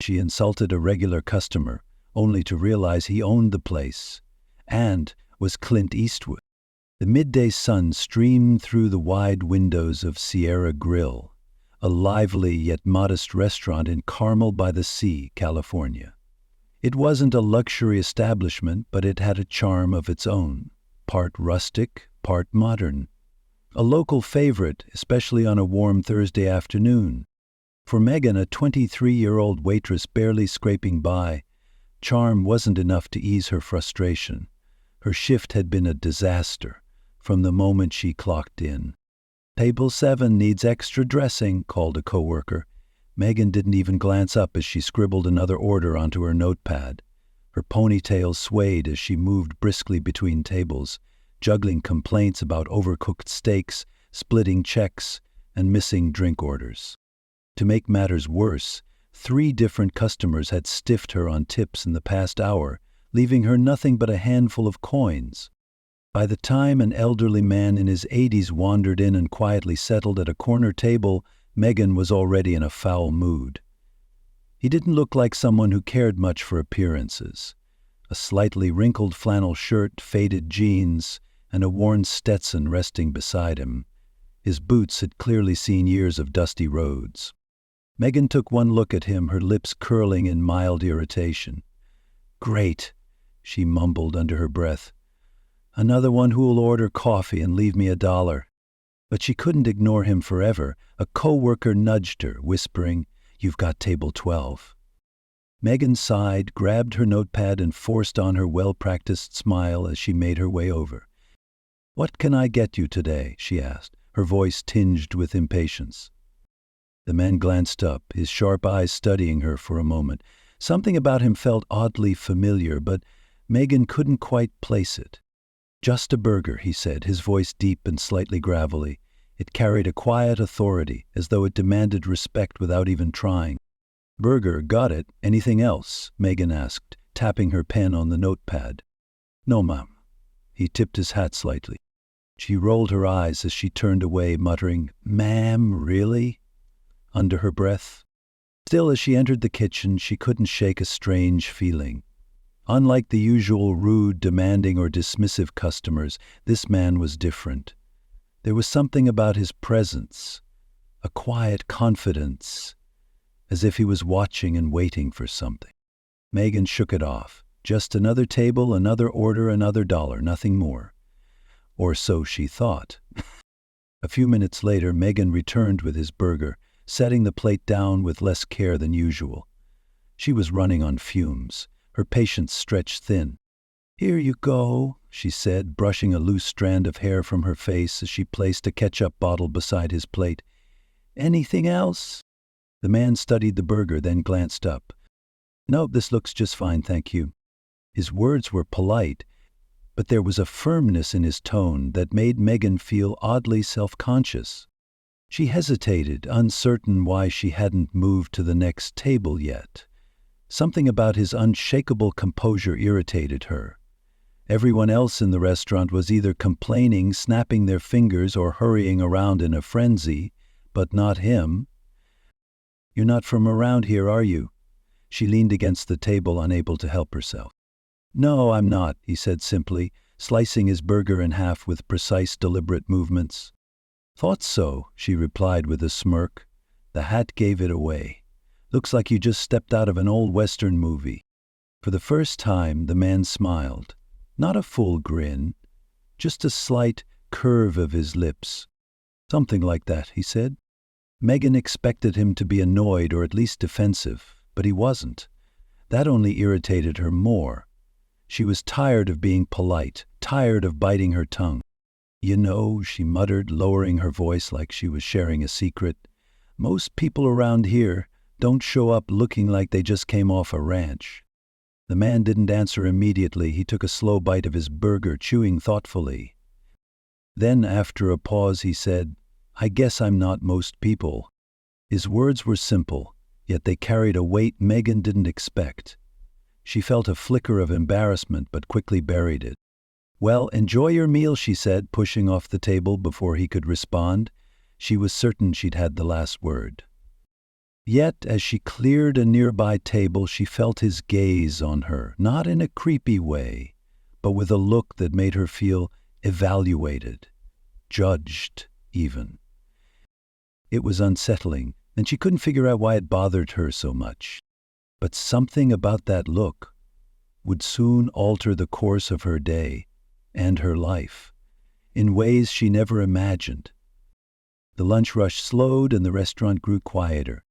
She insulted a regular customer, only to realize he owned the place, and was Clint Eastwood. The midday sun streamed through the wide windows of Sierra Grill, a lively yet modest restaurant in Carmel by the Sea, California. It wasn't a luxury establishment, but it had a charm of its own, part rustic, part modern. A local favorite, especially on a warm Thursday afternoon. For Megan, a 23-year-old waitress barely scraping by, charm wasn't enough to ease her frustration. Her shift had been a disaster from the moment she clocked in. "Table 7 needs extra dressing," called a coworker. Megan didn't even glance up as she scribbled another order onto her notepad. Her ponytail swayed as she moved briskly between tables, juggling complaints about overcooked steaks, splitting checks, and missing drink orders. To make matters worse, 3 different customers had stiffed her on tips in the past hour, leaving her nothing but a handful of coins. By the time an elderly man in his 80s wandered in and quietly settled at a corner table, Megan was already in a foul mood. He didn't look like someone who cared much for appearances. A slightly wrinkled flannel shirt, faded jeans, and a worn Stetson resting beside him. His boots had clearly seen years of dusty roads. Megan took one look at him, her lips curling in mild irritation. "Great," she mumbled under her breath. "Another one who'll order coffee and leave me $1. But she couldn't ignore him forever. A coworker nudged her, whispering, "You've got table 12. Megan sighed, grabbed her notepad, and forced on her well-practiced smile as she made her way over. "What can I get you today?" she asked, her voice tinged with impatience. The man glanced up, his sharp eyes studying her for a moment. Something about him felt oddly familiar, but Megan couldn't quite place it. "Just a burger," he said, his voice deep and slightly gravelly. It carried a quiet authority, as though it demanded respect without even trying. "Burger, got it. Anything else?" Megan asked, tapping her pen on the notepad. "No, ma'am." He tipped his hat slightly. She rolled her eyes as she turned away, muttering, "Ma'am, really?" under her breath. Still, as she entered the kitchen, she couldn't shake a strange feeling. Unlike the usual rude, demanding, or dismissive customers, this man was different. There was something about his presence, a quiet confidence, as if he was watching and waiting for something. Megan shook it off. Just another table, another order, another $1, nothing more. Or so she thought. A few minutes later, Megan returned with his burger, setting the plate down with less care than usual. She was running on fumes, her patience stretched thin. "Here you go," she said, brushing a loose strand of hair from her face as she placed a ketchup bottle beside his plate. "Anything else?" The man studied the burger, then glanced up. "No, this looks just fine, thank you." His words were polite, but there was a firmness in his tone that made Megan feel oddly self-conscious. She hesitated, uncertain why she hadn't moved to the next table yet. Something about his unshakable composure irritated her. Everyone else in the restaurant was either complaining, snapping their fingers, or hurrying around in a frenzy, but not him. "You're not from around here, are you?" She leaned against the table, unable to help herself. "No, I'm not," he said simply, slicing his burger in half with precise, deliberate movements. "Thought so," she replied with a smirk. The hat gave it away. "Looks like you just stepped out of an old Western movie." For the first time, the man smiled. Not a full grin, just a slight curve of his lips. "Something like that," he said. Megan expected him to be annoyed or at least defensive, but he wasn't. That only irritated her more. She was tired of being polite, tired of biting her tongue. "You know," she muttered, lowering her voice like she was sharing a secret, "most people around here don't show up looking like they just came off a ranch." The man didn't answer immediately. He took a slow bite of his burger, chewing thoughtfully. Then, after a pause, he said, "I guess I'm not most people." His words were simple, yet they carried a weight Megan didn't expect. She felt a flicker of embarrassment, but quickly buried it. "Well, enjoy your meal," she said, pushing off the table before he could respond. She was certain she'd had the last word. Yet, as she cleared a nearby table, she felt his gaze on her, not in a creepy way, but with a look that made her feel evaluated, judged even. It was unsettling, and she couldn't figure out why it bothered her so much. But something about that look would soon alter the course of her day and her life in ways she never imagined. The lunch rush slowed and the restaurant grew quieter.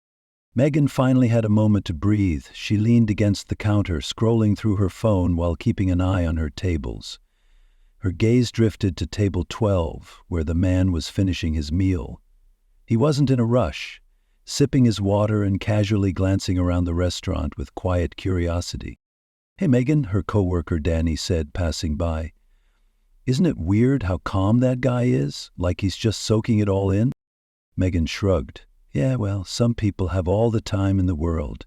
Megan finally had a moment to breathe. She leaned against the counter, scrolling through her phone while keeping an eye on her tables. Her gaze drifted to table 12, where the man was finishing his meal. He wasn't in a rush, sipping his water and casually glancing around the restaurant with quiet curiosity. "Hey, Megan," her coworker Danny said, passing by. "Isn't it weird how calm that guy is, like he's just soaking it all in?" Megan shrugged. "Yeah, well, some people have all the time in the world."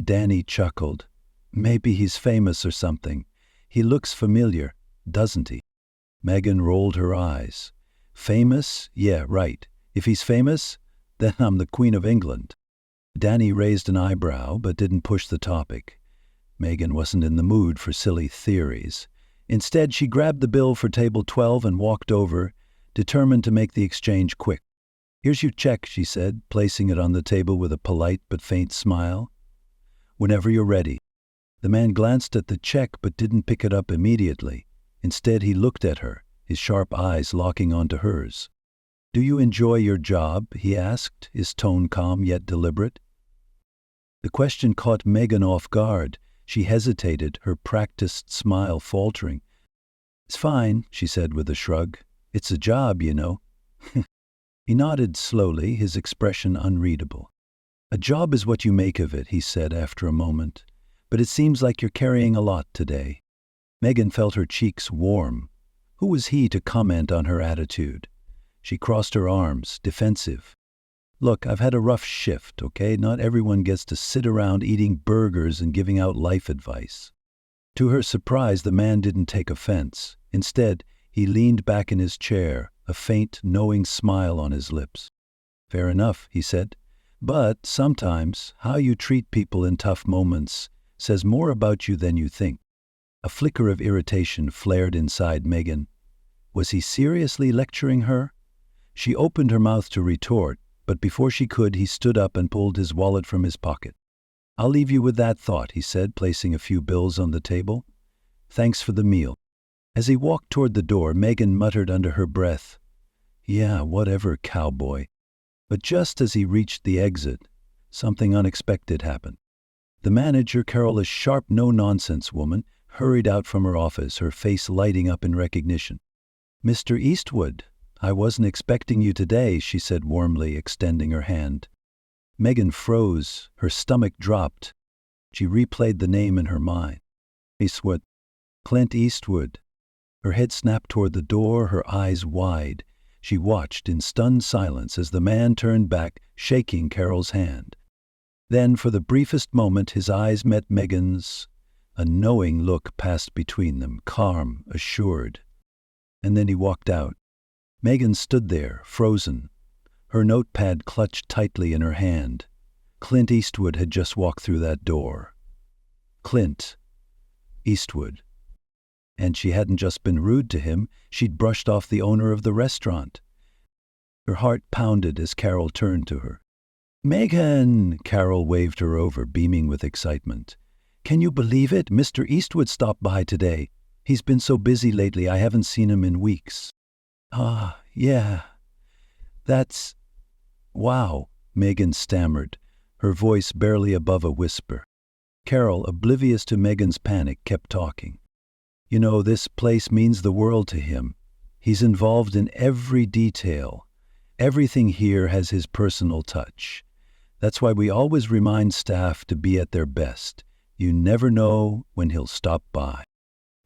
Danny chuckled. "Maybe he's famous or something. He looks familiar, doesn't he?" Megan rolled her eyes. "Famous? Yeah, right. If he's famous, then I'm the Queen of England." Danny raised an eyebrow but didn't push the topic. Megan wasn't in the mood for silly theories. Instead, she grabbed the bill for table 12 and walked over, determined to make the exchange quick. "Here's your check," she said, placing it on the table with a polite but faint smile. "Whenever you're ready." The man glanced at the check but didn't pick it up immediately. Instead, he looked at her, his sharp eyes locking onto hers. "Do you enjoy your job?" he asked, his tone calm yet deliberate. The question caught Megan off guard. She hesitated, her practiced smile faltering. "It's fine," she said with a shrug. "It's a job, you know." He nodded slowly, his expression unreadable. "A job is what you make of it," he said after a moment. "But it seems like you're carrying a lot today." Megan felt her cheeks warm. Who was he to comment on her attitude? She crossed her arms, defensive. "Look, I've had a rough shift, okay? Not everyone gets to sit around eating burgers and giving out life advice." To her surprise, the man didn't take offense. Instead, he leaned back in his chair, a faint, knowing smile on his lips. "Fair enough," he said. "But sometimes how you treat people in tough moments says more about you than you think." A flicker of irritation flared inside Megan. Was he seriously lecturing her? She opened her mouth to retort, but before she could, he stood up and pulled his wallet from his pocket. "I'll leave you with that thought," he said, placing a few bills on the table. "Thanks for the meal." As he walked toward the door, Megan muttered under her breath, "Yeah, whatever, cowboy." But just as he reached the exit, something unexpected happened. The manager, Carol, a sharp, no-nonsense woman, hurried out from her office, her face lighting up in recognition. "Mr. Eastwood, I wasn't expecting you today," she said warmly, extending her hand. Megan froze, her stomach dropped. She replayed the name in her mind. Eastwood. Clint Eastwood. Her head snapped toward the door, her eyes wide. She watched in stunned silence as the man turned back, shaking Carol's hand. Then, for the briefest moment, his eyes met Megan's. A knowing look passed between them, calm, assured. And then he walked out. Megan stood there, frozen, her notepad clutched tightly in her hand. Clint Eastwood had just walked through that door. Clint Eastwood. And she hadn't just been rude to him, she'd brushed off the owner of the restaurant. Her heart pounded as Carol turned to her. "Megan!" Carol waved her over, beaming with excitement. "Can you believe it? Mr. Eastwood stopped by today. He's been so busy lately, I haven't seen him in weeks." "Ah, yeah. That's... wow," Megan stammered, her voice barely above a whisper. Carol, oblivious to Megan's panic, kept talking. "You know, this place means the world to him. He's involved in every detail. Everything here has his personal touch. That's why we always remind staff to be at their best. You never know when he'll stop by."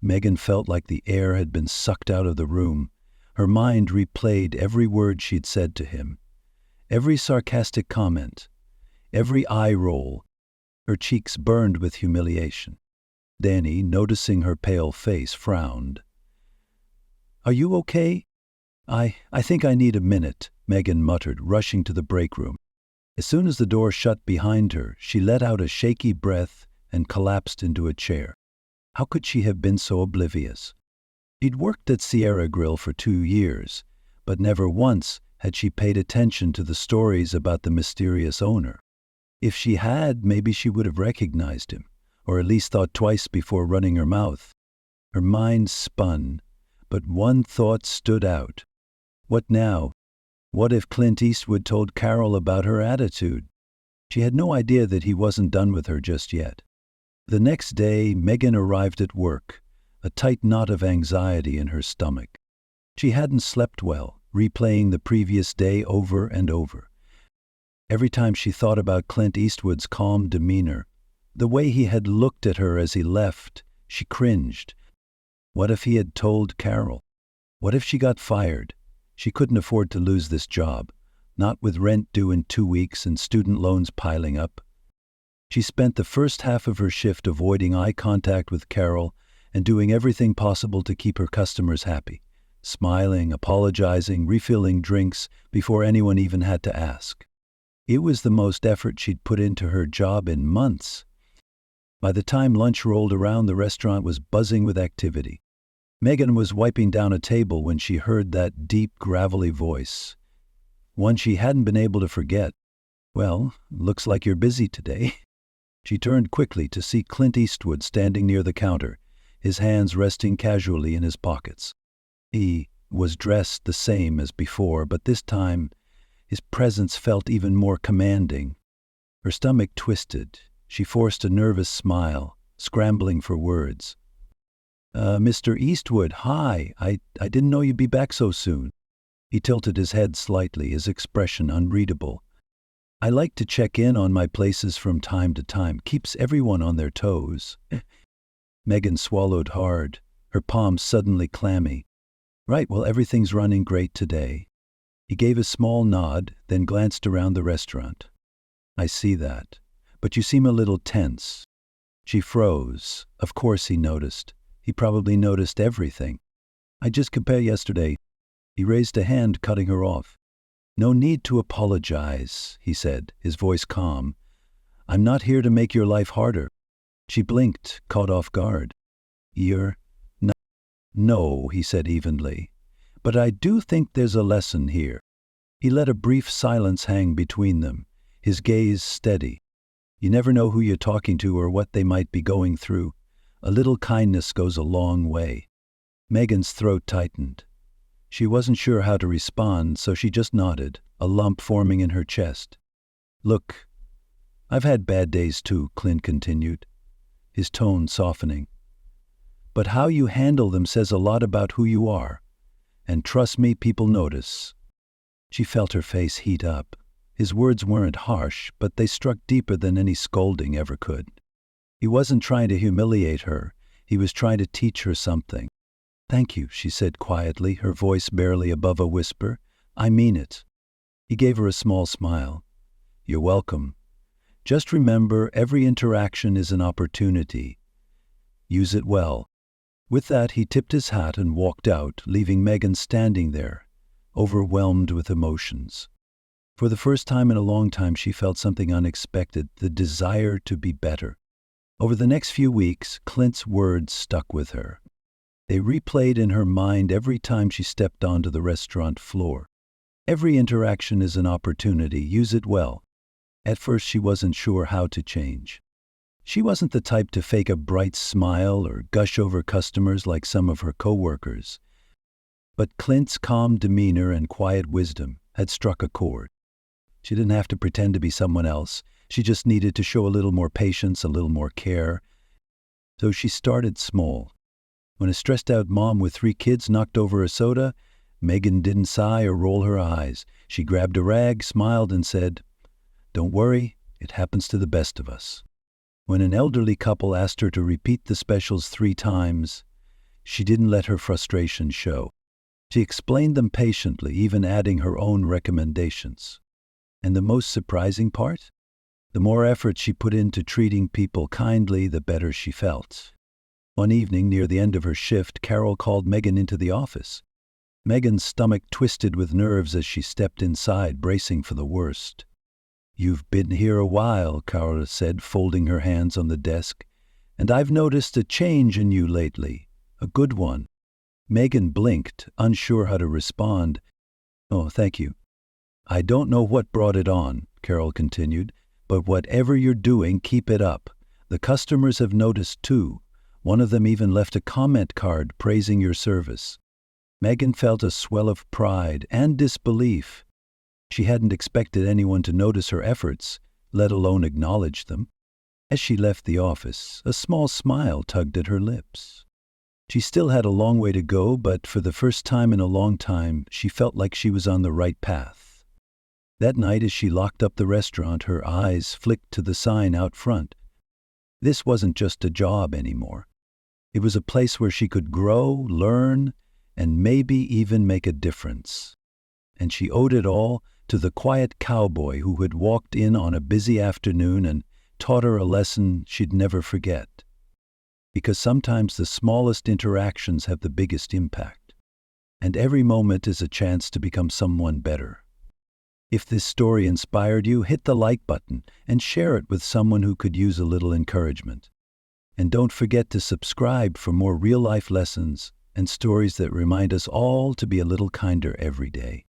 Megan felt like the air had been sucked out of the room. Her mind replayed every word she'd said to him, every sarcastic comment, every eye roll. Her cheeks burned with humiliation. Danny, noticing her pale face, frowned. "Are you okay?" I think I need a minute," Megan muttered, rushing to the break room. As soon as the door shut behind her, she let out a shaky breath and collapsed into a chair. How could she have been so oblivious? She'd worked at Sierra Grill for 2 years, but never once had she paid attention to the stories about the mysterious owner. If she had, maybe she would have recognized him, or at least thought twice before running her mouth. Her mind spun, but one thought stood out. What now? What if Clint Eastwood told Carol about her attitude? She had no idea that he wasn't done with her just yet. The next day, Megan arrived at work, a tight knot of anxiety in her stomach. She hadn't slept well, replaying the previous day over and over. Every time she thought about Clint Eastwood's calm demeanor, the way he had looked at her as he left, she cringed. What if he had told Carol? What if she got fired? She couldn't afford to lose this job, not with rent due in 2 weeks and student loans piling up. She spent the first half of her shift avoiding eye contact with Carol and doing everything possible to keep her customers happy, smiling, apologizing, refilling drinks before anyone even had to ask. It was the most effort she'd put into her job in months. By the time lunch rolled around, the restaurant was buzzing with activity. Megan was wiping down a table when she heard that deep, gravelly voice, one she hadn't been able to forget. "Well, looks like you're busy today." She turned quickly to see Clint Eastwood standing near the counter, his hands resting casually in his pockets. He was dressed the same as before, but this time his presence felt even more commanding. Her stomach twisted. She forced a nervous smile, scrambling for words. Mr. Eastwood, hi. I didn't know you'd be back so soon." He tilted his head slightly, his expression unreadable. "I like to check in on my places from time to time. Keeps everyone on their toes." Megan swallowed hard, her palms suddenly clammy. "Right, well, everything's running great today." He gave a small nod, then glanced around the restaurant. "I see that. But you seem a little tense." She froze. Of course he noticed. He probably noticed everything. "I just compared yesterday." He raised a hand, cutting her off. "No need to apologize," he said, his voice calm. "I'm not here to make your life harder." She blinked, caught off guard. "You're not—" "No," he said evenly. "But I do think there's a lesson here." He let a brief silence hang between them, his gaze steady. You never know who you're talking to or what they might be going through. A little kindness goes a long way. Megan's throat tightened. She wasn't sure how to respond, so she just nodded, a lump forming in her chest. "Look, I've had bad days too," Clint continued, his tone softening. "But how you handle them says a lot about who you are. And trust me, people notice." She felt her face heat up. His words weren't harsh, but they struck deeper than any scolding ever could. He wasn't trying to humiliate her. He was trying to teach her something. "Thank you," she said quietly, her voice barely above a whisper. "I mean it." He gave her a small smile. "You're welcome. Just remember, every interaction is an opportunity. Use it well." With that, he tipped his hat and walked out, leaving Megan standing there, overwhelmed with emotions. For the first time in a long time, she felt something unexpected, the desire to be better. Over the next few weeks, Clint's words stuck with her. They replayed in her mind every time she stepped onto the restaurant floor. Every interaction is an opportunity. Use it well. At first, she wasn't sure how to change. She wasn't the type to fake a bright smile or gush over customers like some of her coworkers. But Clint's calm demeanor and quiet wisdom had struck a chord. She didn't have to pretend to be someone else. She just needed to show a little more patience, a little more care. So she started small. When a stressed-out mom with 3 kids knocked over a soda, Megan didn't sigh or roll her eyes. She grabbed a rag, smiled, and said, "Don't worry, it happens to the best of us." When an elderly couple asked her to repeat the specials 3 times, she didn't let her frustration show. She explained them patiently, even adding her own recommendations. And the most surprising part? The more effort she put into treating people kindly, the better she felt. One evening, near the end of her shift, Carol called Megan into the office. Megan's stomach twisted with nerves as she stepped inside, bracing for the worst. "You've been here a while," Carla said, folding her hands on the desk, "and I've noticed a change in you lately, a good one." Megan blinked, unsure how to respond. "Oh, thank you." "I don't know what brought it on," Carol continued, "but whatever you're doing, keep it up. The customers have noticed too. One of them even left a comment card praising your service." Megan felt a swell of pride and disbelief. She hadn't expected anyone to notice her efforts, let alone acknowledge them. As she left the office, a small smile tugged at her lips. She still had a long way to go, but for the first time in a long time, she felt like she was on the right path. That night, as she locked up the restaurant, her eyes flicked to the sign out front. This wasn't just a job anymore. It was a place where she could grow, learn, and maybe even make a difference. And she owed it all to the quiet cowboy who had walked in on a busy afternoon and taught her a lesson she'd never forget. Because sometimes the smallest interactions have the biggest impact, and every moment is a chance to become someone better. If this story inspired you, hit the like button and share it with someone who could use a little encouragement. And don't forget to subscribe for more real-life lessons and stories that remind us all to be a little kinder every day.